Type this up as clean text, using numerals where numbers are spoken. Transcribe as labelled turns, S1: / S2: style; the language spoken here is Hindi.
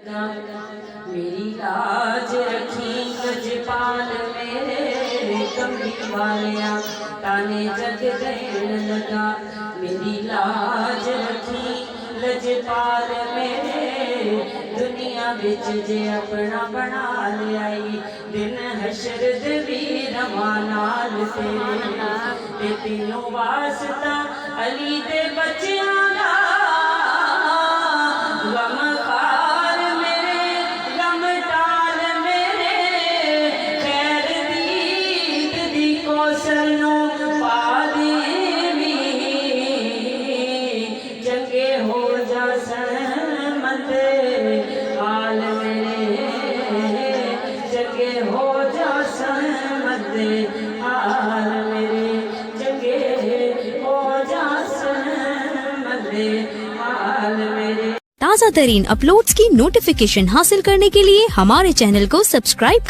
S1: मेरी लाज रखी लजपाल मेरे कमली वालिया ताने जग देन लगा। मेरी लाज रखी लजपाल मेरे दुनिया बिच जे अपना बना लियाई दिन हशर दे वीर नाल तेरे तीनों वास्ता अली दे बच्चियां दा
S2: ताज़ा तरीन अपलोड्स की नोटिफिकेशन हासिल करने के लिए हमारे चैनल को सब्सक्राइब